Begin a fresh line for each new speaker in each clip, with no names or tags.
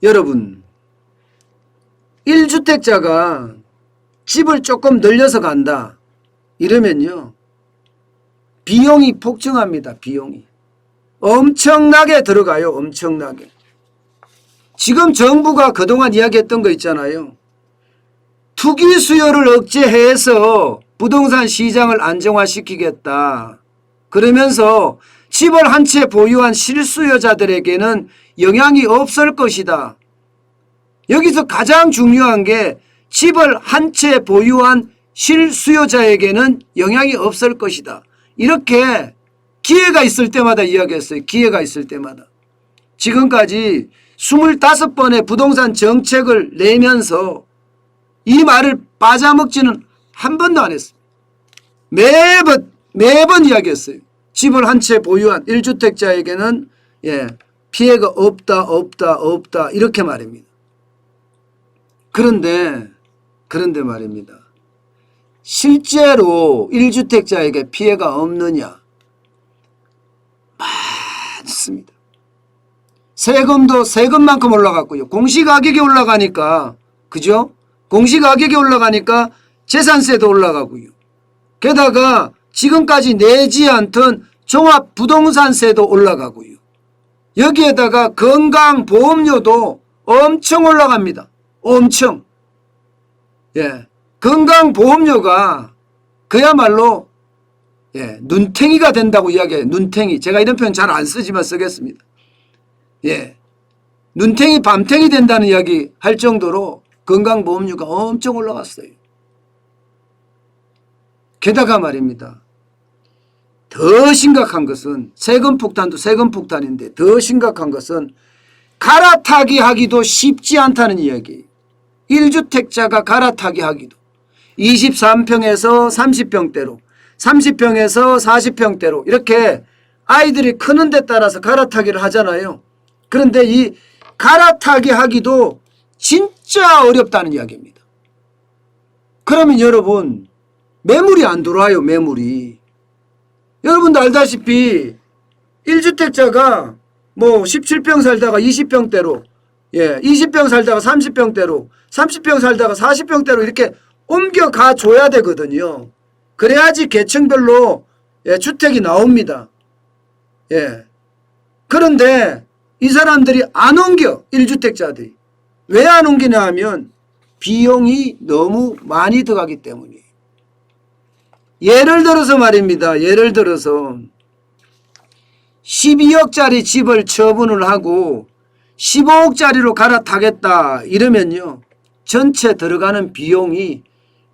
여러분 1주택자가 집을 조금 늘려서 간다 이러면요 비용이 폭증합니다. 비용이 엄청나게 들어가요. 엄청나게. 지금 정부가 그동안 이야기했던 거 있잖아요. 투기 수요를 억제해서 부동산 시장을 안정화시키겠다. 그러면서 집을 한 채 보유한 실수요자들에게는 영향이 없을 것이다. 여기서 가장 중요한 게 집을 한 채 보유한 실수요자에게는 영향이 없을 것이다. 이렇게 기회가 있을 때마다 이야기했어요. 기회가 있을 때마다. 지금까지 25번의 부동산 정책을 내면서 이 말을 빠져먹지는 한 번도 안 했어요. 매번 이야기했어요. 집을 한 채 보유한 1주택자에게는 피해가 없다 이렇게 말입니다. 그런데 말입니다. 실제로 1주택자에게 피해가 없느냐? 많습니다. 세금도 세금만큼 올라갔고요. 공시가격이 올라가니까 그죠? 공시가격이 올라가니까 재산세도 올라가고요. 게다가 지금까지 내지 않던 종합부동산세도 올라가고요. 여기에다가 건강보험료도 엄청 올라갑니다. 엄청. 건강보험료가 그야말로 눈탱이가 된다고 이야기해요. 눈탱이. 제가 이런 표현 잘 안 쓰지만 쓰겠습니다. 눈탱이 밤탱이 된다는 이야기 할 정도로 건강보험료가 엄청 올라갔어요. 게다가 말입니다. 더 심각한 것은 세금 폭탄도 세금 폭탄인데 더 심각한 것은 갈아타기 하기도 쉽지 않다는 이야기예요. 1주택자가 갈아타기 하기도 23평에서 30평대로 30평에서 40평대로 이렇게 아이들이 크는 데 따라서 갈아타기를 하잖아요. 그런데 이 갈아타기 하기도 진짜 어렵다는 이야기입니다. 그러면 여러분 매물이 안 들어와요. 매물이. 여러분도 알다시피 1주택자가 뭐 17평 살다가 20평대로 20평 살다가 30평대로 30평 살다가 40평대로 이렇게 옮겨가 줘야 되거든요. 그래야지 계층별로 주택이 나옵니다. 그런데 이 사람들이 안 옮겨. 1주택자들이. 왜 안 옮기냐 하면 비용이 너무 많이 들어가기 때문이에요. 예를 들어서 말입니다. 예를 들어서 12억짜리 집을 처분을 하고 15억짜리로 갈아타겠다 이러면요. 전체 들어가는 비용이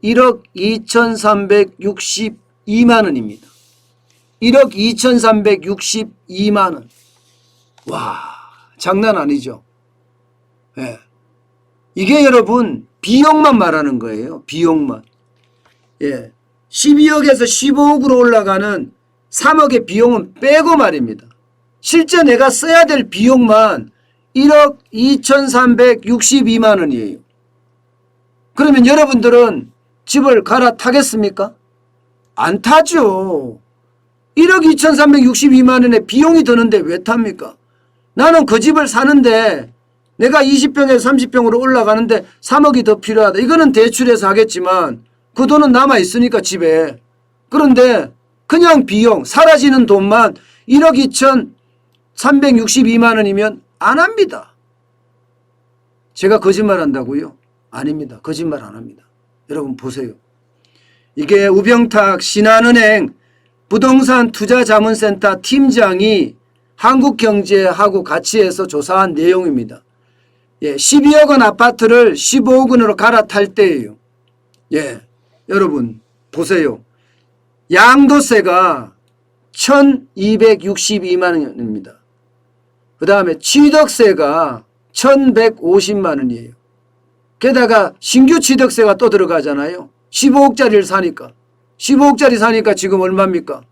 1억 2,362만 원입니다. 1억 2,362만 원. 와, 장난 아니죠. 이게 여러분 비용만 말하는 거예요. 비용만. 12억에서 15억으로 올라가는 3억의 비용은 빼고 말입니다. 실제 내가 써야 될 비용만 1억 2,362만 원이에요. 그러면 여러분들은 집을 갈아타겠습니까? 안 타죠. 1억 2,362만 원의 비용이 드는데 왜 탑니까? 나는 그 집을 사는데 내가 20평에서 30평으로 올라가는데 3억이 더 필요하다. 이거는 대출해서 하겠지만 그 돈은 남아있으니까 집에. 그런데 그냥 비용 사라지는 돈만 1억 2,362만 원이면 안 합니다. 제가 거짓말 한다고요? 아닙니다. 거짓말 안 합니다. 여러분 보세요. 이게 우병탁 신한은행 부동산 투자자문센터 팀장이 한국경제하고 같이 해서 조사한 내용입니다. 12억 원 아파트를 15억 원으로 갈아탈 때예요. 여러분 보세요. 양도세가 1,262만 원입니다. 그 다음에 취득세가 1,150만 원이에요. 게다가 신규 취득세가 또 들어가잖아요. 15억짜리를 사니까. 15억짜리 사니까 지금 얼마입니까?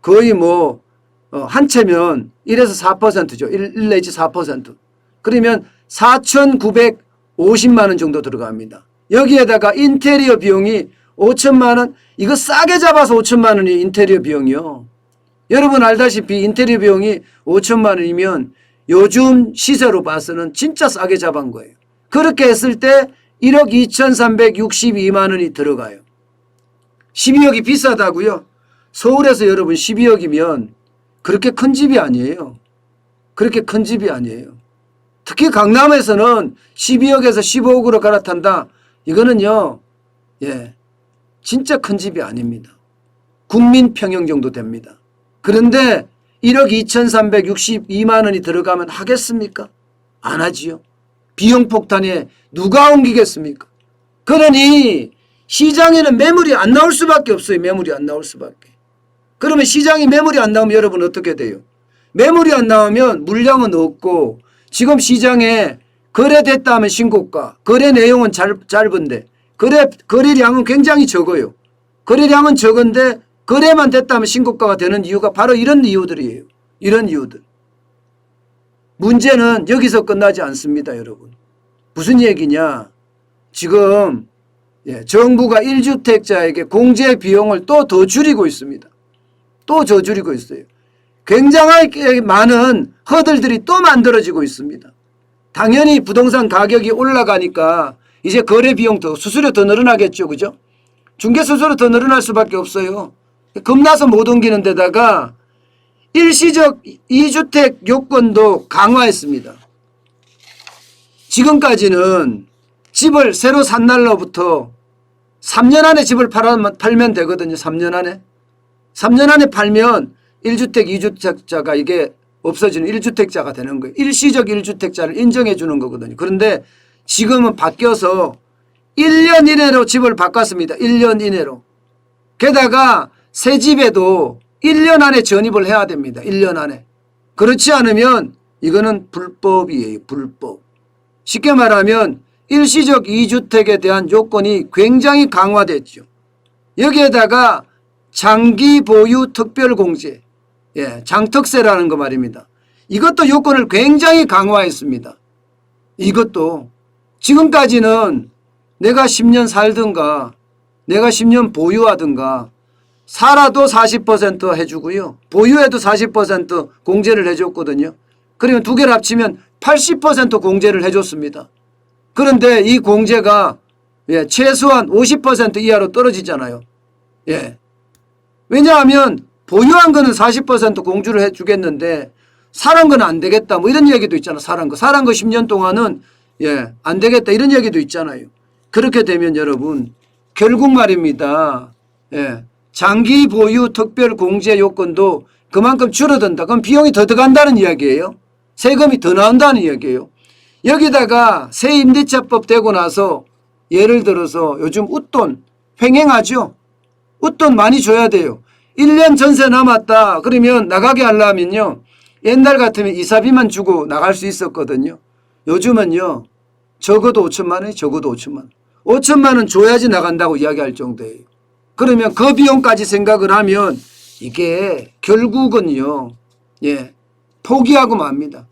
거의 뭐 한 채면 1에서 4%죠. 1 내지 4%. 그러면 4,950만 원 정도 들어갑니다. 여기에다가 인테리어 비용이 5천만 원. 이거 싸게 잡아서 5천만 원이 인테리어 비용이요. 여러분 알다시피 인테리어 비용이 5천만 원이면 요즘 시세로 봐서는 진짜 싸게 잡은 거예요. 그렇게 했을 때 1억 2362만 원이 들어가요. 12억이 비싸다고요? 서울에서 여러분 12억이면 그렇게 큰 집이 아니에요. 그렇게 큰 집이 아니에요. 특히 강남에서는 12억에서 15억으로 갈아탄다. 이거는요, 예, 진짜 큰 집이 아닙니다. 국민 평형 정도 됩니다. 그런데 1억 2362만 원이 들어가면 하겠습니까? 안 하지요. 비용 폭탄에 누가 옮기겠습니까? 그러니 시장에는 매물이 안 나올 수밖에 없어요. 매물이 안 나올 수밖에. 그러면 시장이 매물이 안 나오면 여러분 어떻게 돼요? 매물이 안 나오면 물량은 없고 지금 시장에 거래됐다 하면 신고가, 거래 내용은 짧은데 거래량은 굉장히 적어요. 거래량은 적은데 거래만 됐다 하면 신고가가 되는 이유가 바로 이런 이유들이에요. 이런 이유들. 문제는 여기서 끝나지 않습니다, 여러분. 무슨 얘기냐? 지금 정부가 1주택자에게 공제 비용을 또 더 줄이고 있습니다. 또 더 줄이고 있어요. 굉장히 많은 허들들이 또 만들어지고 있습니다. 당연히 부동산 가격이 올라가니까 이제 거래 비용도 수수료 더 늘어나겠죠. 그죠? 중개수수료 더 늘어날 수밖에 없어요. 겁나서 못 옮기는 데다가 일시적 2주택 요건도 강화했습니다. 지금까지는 집을 새로 산 날로부터 3년 안에 집을 팔면 되거든요. 3년 안에. 3년 안에 팔면 1주택, 2주택자가 이게 없어지는 1주택자가 되는 거예요. 일시적 1주택자를 인정해 주는 거거든요. 그런데 지금은 바뀌어서 1년 이내로 집을 바꿨습니다. 1년 이내로. 게다가 새 집에도 1년 안에 전입을 해야 됩니다. 1년 안에. 그렇지 않으면 이거는 불법이에요. 불법. 쉽게 말하면 일시적 2주택에 대한 요건이 굉장히 강화됐죠. 여기에다가 장기 보유 특별공제, 장특세라는 거 말입니다. 이것도 요건을 굉장히 강화했습니다. 이것도 지금까지는 내가 10년 살든가 내가 10년 보유하든가 살아도 40% 해주고요. 보유해도 40% 공제를 해줬거든요. 그러면 두 개를 합치면 80% 공제를 해줬습니다. 그런데 이 공제가 최소한 50% 이하로 떨어지잖아요. 왜냐하면 보유한 거는 40% 공주를 해주겠는데 사는 건 안 되겠다. 뭐 이런 얘기도 있잖아. 사는 거 10년 동안은 안 되겠다. 이런 얘기도 있잖아요. 그렇게 되면 여러분 결국 말입니다. 장기 보유 특별 공제 요건도 그만큼 줄어든다. 그럼 비용이 더 들어간다는 이야기예요. 세금이 더 나온다는 이야기예요. 여기다가 새 임대차법 되고 나서 예를 들어서 요즘 웃돈 횡행하죠. 웃돈 많이 줘야 돼요. 1년 전세 남았다. 그러면 나가게 하려면요. 옛날 같으면 이사비만 주고 나갈 수 있었거든요. 요즘은요. 적어도 5천만 원이 적어도 5천만 원. 5천만 원 줘야지 나간다고 이야기할 정도예요. 그러면 그 비용까지 생각을 하면 이게 결국은요. 포기하고 맙니다.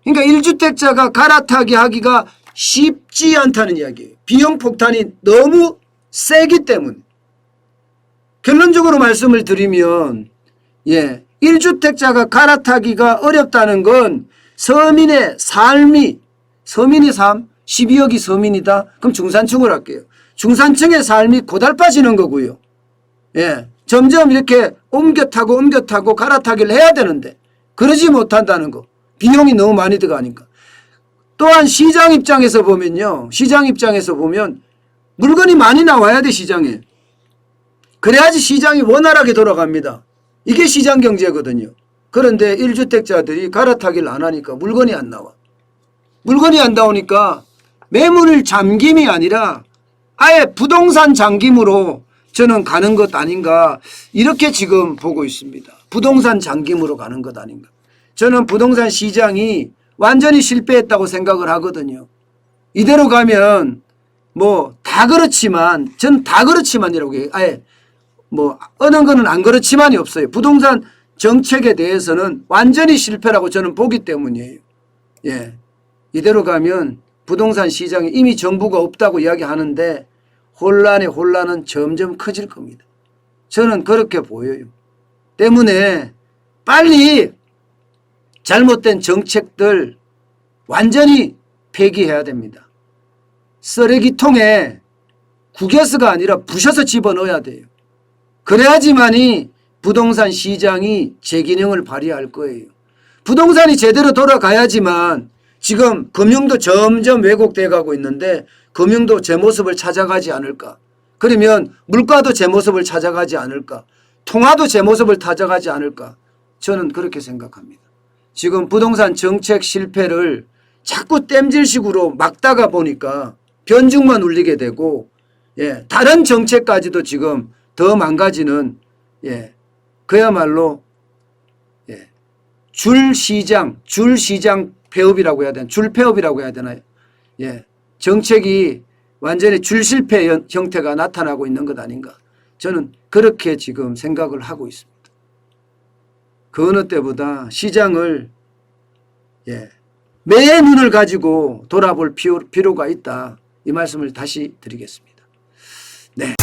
그러니까 1주택자가 갈아타기 하기가 쉽지 않다는 이야기예요. 비용 폭탄이 너무 세기 때문에. 결론적으로 말씀을 드리면 1주택자가 갈아타기가 어렵다는 건 서민의 삶이 서민의 삶 12억이 서민이다. 그럼 중산층으로 할게요. 중산층의 삶이 고달파지는 거고요. 점점 이렇게 옮겨 타고 갈아타기를 해야 되는데 그러지 못한다는 거. 비용이 너무 많이 들어가니까. 또한 시장 입장에서 보면요. 시장 입장에서 보면 물건이 많이 나와야 돼 시장에. 그래야지 시장이 원활하게 돌아갑니다. 이게 시장 경제거든요. 그런데 1주택자들이 갈아타기를 안 하니까 물건이 안 나와. 물건이 안 나오니까 매물 잠김이 아니라 아예 부동산 잠김으로 저는 가는 것 아닌가 이렇게 지금 보고 있습니다. 부동산 잠김으로 가는 것 아닌가. 저는 부동산 시장이 완전히 실패했다고 생각을 하거든요. 이대로 가면 뭐 다 그렇지만 전 다 그렇지만이라고 해요. 아예 뭐 어느 거는 안 그렇지만이 없어요. 부동산 정책에 대해서는 완전히 실패라고 저는 보기 때문이에요. 이대로 가면 부동산 시장에 이미 정부가 없다고 이야기하는데 혼란은 점점 커질 겁니다. 저는 그렇게 보여요. 때문에 빨리 잘못된 정책들 완전히 폐기해야 됩니다. 쓰레기통에 구겨서가 아니라 부셔서 집어넣어야 돼요. 그래야지만이 부동산 시장이 제 기능을 발휘할 거예요. 부동산이 제대로 돌아가야지만 지금 금융도 점점 왜곡돼 가고 있는데 금융도 제 모습을 찾아가지 않을까. 그러면 물가도 제 모습을 찾아가지 않을까. 통화도 제 모습을 찾아가지 않을까. 저는 그렇게 생각합니다. 지금 부동산 정책 실패를 자꾸 땜질식으로 막다가 보니까 변죽만 울리게 되고 다른 정책까지도 지금 더 망가지는 그야말로 줄 시장 폐업이라고 해야 되나 줄 폐업이라고 해야 되나요? 정책이 완전히 줄 실패 형태가 나타나고 있는 것 아닌가. 저는 그렇게 지금 생각을 하고 있습니다. 그 어느 때보다 시장을 매의 눈을 가지고 돌아볼 필요가 있다. 이 말씀을 다시 드리겠습니다. 네.